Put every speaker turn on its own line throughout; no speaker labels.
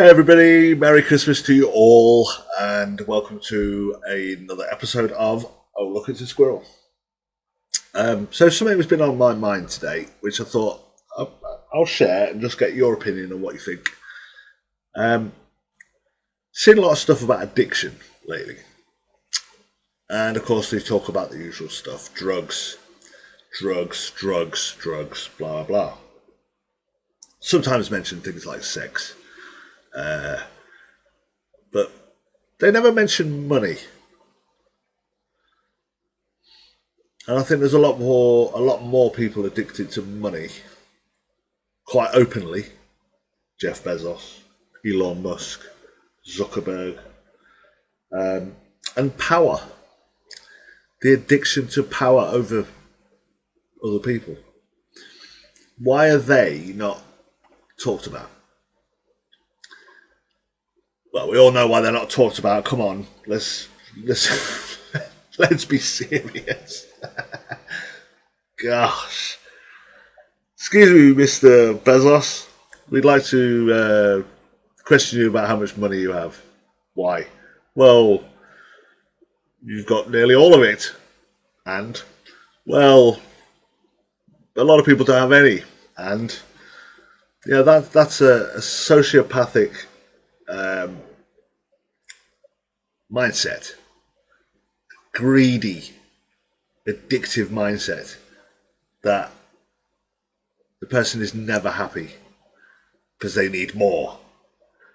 Hey everybody, Merry Christmas to you all, and welcome to another episode of Oh Look, It's a Squirrel. So something has been on my mind today, which I thought I'll share and just get your opinion on what you think. Seen a lot of stuff about addiction lately, and of course they talk about the usual stuff: drugs, blah blah blah. Sometimes mention things like sex. But they never mention money, and I think there's a lot more people addicted to money, quite openly. Jeff Bezos, Elon Musk, Zuckerberg, and power. The addiction to power over other people. Why are they not talked about? Well, we all know why they're not talked about. Come on, let's let's be serious. Gosh, excuse me, Mr. Bezos. We'd like to question you about how much money you have. Why? Well, you've got nearly all of it, and well, a lot of people don't have any, and yeah, that's a sociopathic mindset, greedy, addictive mindset that the person is never happy because they need more.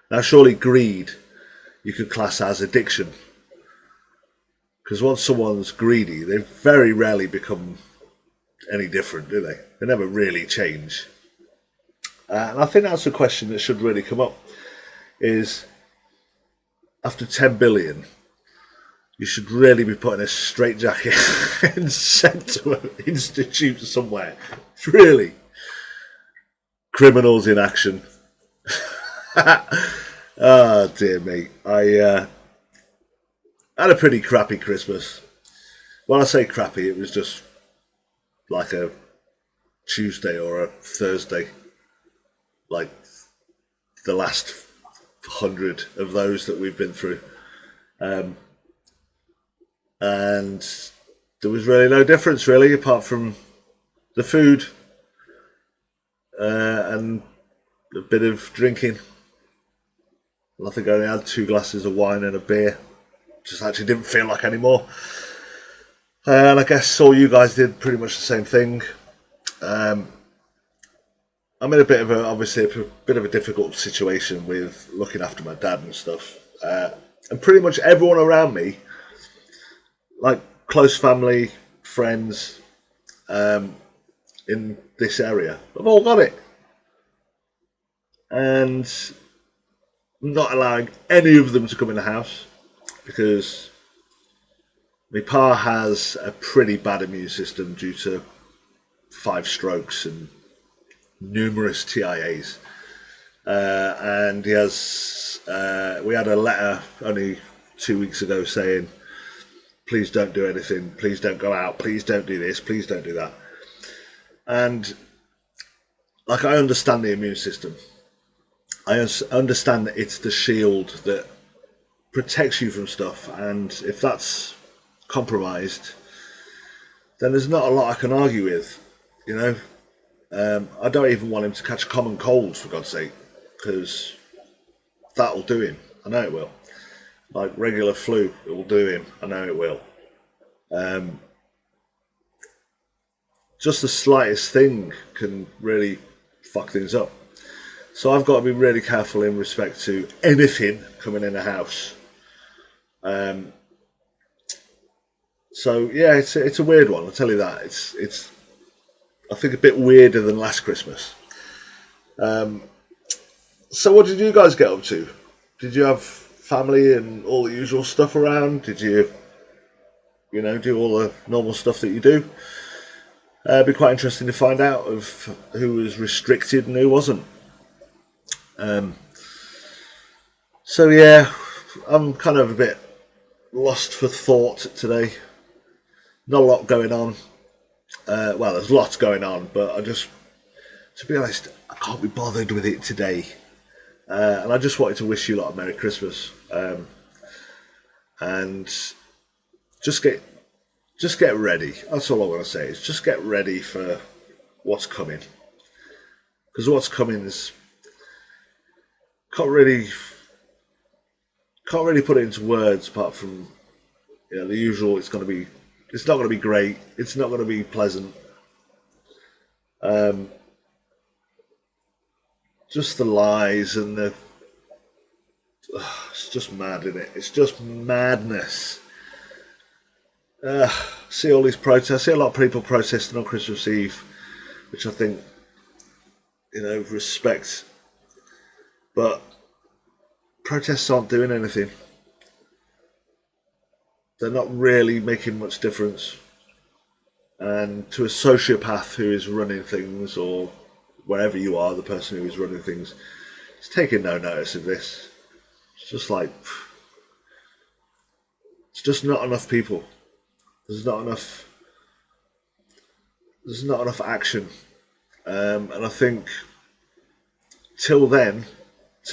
Now, surely greed you could class as addiction, because once someone's greedy, they very rarely become any different, do they? They never really change. And I think that's a question that should really come up, is after 10 billion, you should really be put in a straitjacket and sent to an institute somewhere. Really. Criminals in action. Oh, dear me. I had a pretty crappy Christmas. When I say crappy, it was just like a Tuesday or a Thursday. Like the last 100 of those that we've been through. And there was really no difference, really, apart from the food and a bit of drinking. I think I only had 2 glasses of wine and a beer. Just actually didn't feel like anymore. And I guess all you guys did pretty much the same thing. I'm in a bit of a difficult situation with looking after my dad and stuff. And pretty much everyone around me, like close family, friends, in this area, have all got it. And I'm not allowing any of them to come in the house because my pa has a pretty bad immune system due to 5 strokes and numerous TIAs. And he has, we had a letter only 2 weeks ago saying, please don't do anything, please don't go out, please don't do this, please don't do that. And like, I understand the immune system. I understand that it's the shield that protects you from stuff, and if that's compromised, then there's not a lot I can argue with, you know. I don't even want him to catch common cold, for God's sake, because that'll do him. I know it will. Like regular flu, it will do him. I know it will. Just the slightest thing can really fuck things up. So I've got to be really careful in respect to anything coming in the house. So yeah, it's a weird one. I'll tell you that. It's I think a bit weirder than last Christmas. So what did you guys get up to? Did you have family and all the usual stuff around? Did you do all the normal stuff that you do? It'd be quite interesting to find out of who was restricted and who wasn't. So yeah, I'm kind of a bit lost for thought today. Not a lot going on. Well, there's lots going on, but to be honest, I can't be bothered with it today. And I just wanted to wish you a lot of Merry Christmas, and just get ready. That's all I want to say. Is just get ready for what's coming, because what's coming is can't really put it into words apart from the usual. It's not going to be great. It's not going to be pleasant. Just the lies and it's just mad, isn't it? It's just madness. See all these protests. See a lot of people protesting on Christmas Eve, which I think, respect. But protests aren't doing anything. They're not really making much difference. And to a sociopath who is running things, or wherever you are, the person who is running things, is taking no notice of this. It's just like, it's just not enough people. There's not enough action. And I think till that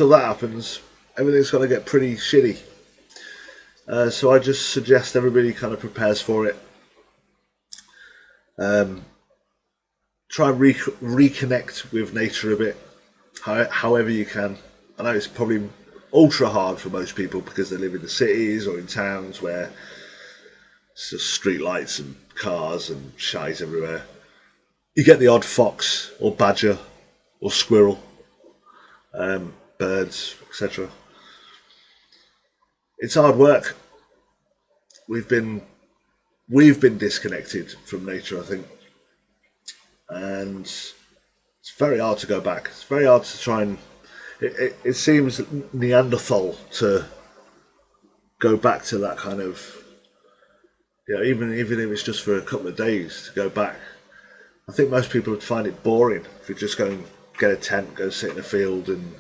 happens, everything's going to get pretty shitty. So I just suggest everybody kind of prepares for it. Try and reconnect with nature a bit, however you can. I know it's probably ultra hard for most people because they live in the cities or in towns where it's just street lights and cars and shite everywhere. You get the odd fox or badger or squirrel, birds, etc. It's hard work. We've been disconnected from nature, I think, and it's very hard to go back. It's very hard to try and. It seems Neanderthal to go back to that kind of. Even if it's just for a couple of days to go back. I think most people would find it boring if you just go and get a tent, go sit in a field, and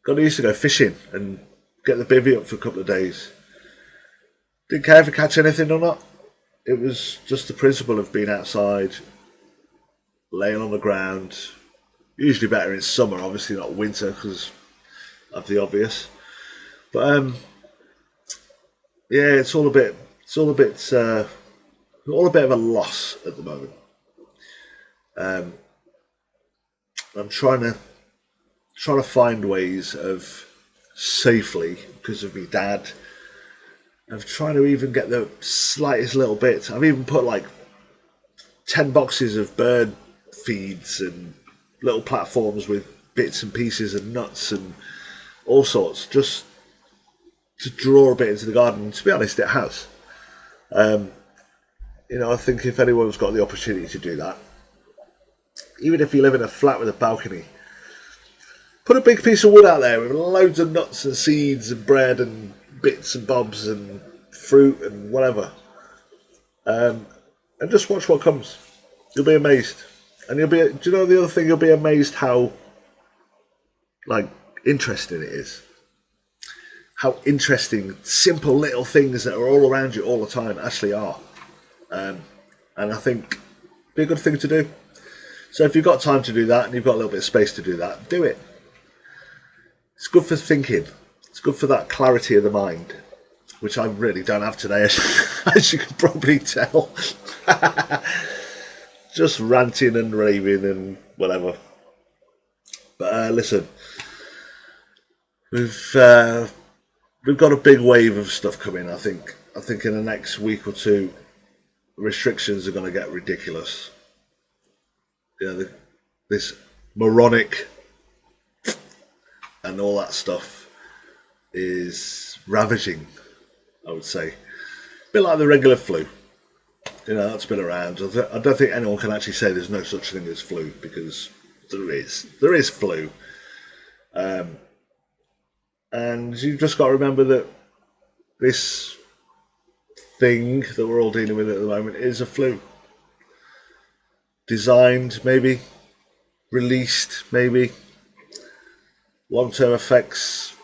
got used to go fishing and get the bivvy up for a couple of days. Didn't care if you catch anything or not. It was just the principle of being outside, laying on the ground. Usually better in summer, obviously not winter because of the obvious. But it's all a bit of a loss at the moment. I'm trying to find ways of safely, because of me dad, of trying to even get the slightest little bit. I've even put like 10 boxes of bird feeds and little platforms with bits and pieces and nuts and all sorts, just to draw a bit into the garden. And to be honest, it has. I think if anyone's got the opportunity to do that, even if you live in a flat with a balcony, put a big piece of wood out there with loads of nuts and seeds and bread and bits and bobs and fruit and whatever, and just watch what comes. You'll be amazed. And do you know the other thing? You'll be amazed how interesting it is. How interesting simple little things that are all around you all the time actually are. And I think it'd be a good thing to do. So if you've got time to do that and you've got a little bit of space to do that, do it. It's good for thinking. It's good for that clarity of the mind, which I really don't have today, as you can probably tell. Just ranting and raving and whatever. But listen, we've got a big wave of stuff coming. I think in the next week or two, restrictions are going to get ridiculous. This moronic and all that stuff is ravaging, I would say. A bit like the regular flu. That's been around. I don't think anyone can actually say there's no such thing as flu, because there is. There is flu. And you've just got to remember that this thing that we're all dealing with at the moment is a flu. Designed, maybe. Released, maybe. Long-term effects,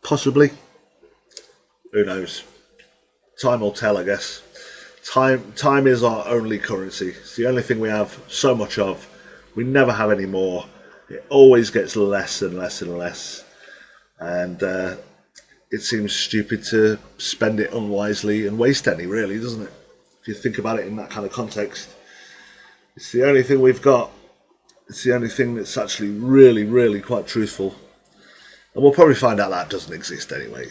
possibly. Who knows? Time will tell, I guess. Time is our only currency. It's the only thing we have so much of. We never have any more. It always gets less and less and less, and it seems stupid to spend it unwisely and waste any, really, doesn't it? If you think about it in that kind of context, it's the only thing we've got. It's the only thing that's actually really, really quite truthful. And we'll probably find out that doesn't exist anyway.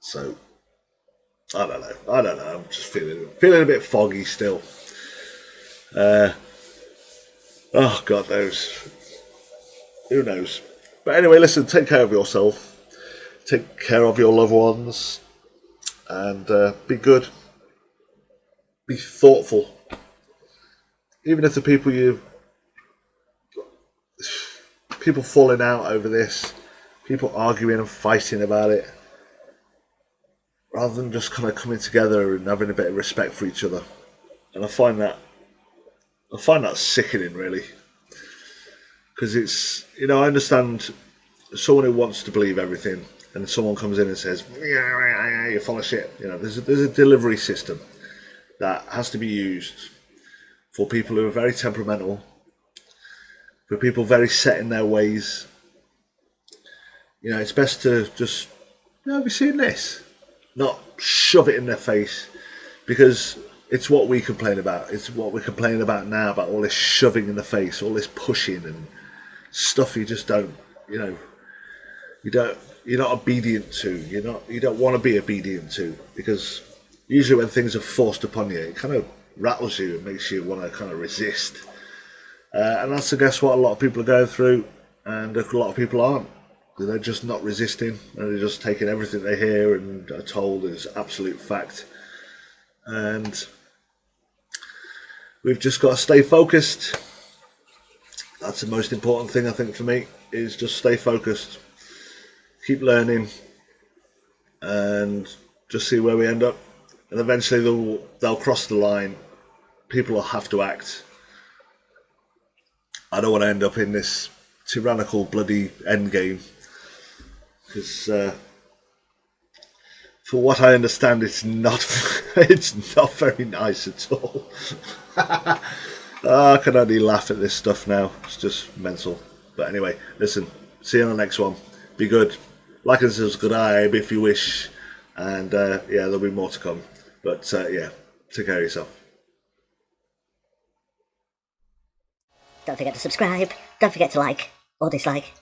So, I don't know. I'm just feeling a bit foggy still. Oh, God knows. Who knows? But anyway, listen, take care of yourself. Take care of your loved ones. And be good. Be thoughtful. Even if the people falling out over this, people arguing and fighting about it, rather than just kind of coming together and having a bit of respect for each other. And I find that sickening, really, because it's, I understand someone who wants to believe everything, and someone comes in and says, "Yeah, you're full of shit." There's a delivery system that has to be used for people who are very temperamental, for people very set in their ways. It's best to just, have you seen this? Not shove it in their face, because it's what we complain about. It's what we're complaining about now, about all this shoving in the face, all this pushing and stuff you just don't, you're not obedient to. You don't want to be obedient to, because usually when things are forced upon you, it kind of rattles you and makes you want to kind of resist. And that's, I guess, what a lot of people are going through, and a lot of people aren't. They're just not resisting, and they're just taking everything they hear and are told as absolute fact. And we've just got to stay focused. That's the most important thing, I think, for me, is just stay focused. Keep learning, and just see where we end up. And eventually they'll cross the line. People will have to act. I don't want to end up in this tyrannical bloody endgame, because for what I understand, it's not it's not very nice at all. I can only laugh at this stuff now. It's just mental. But anyway, listen, see you on the next one. Be good. Like and subscribe if you wish. And there'll be more to come. But take care of yourself.
Don't forget to subscribe. Don't forget to like or dislike.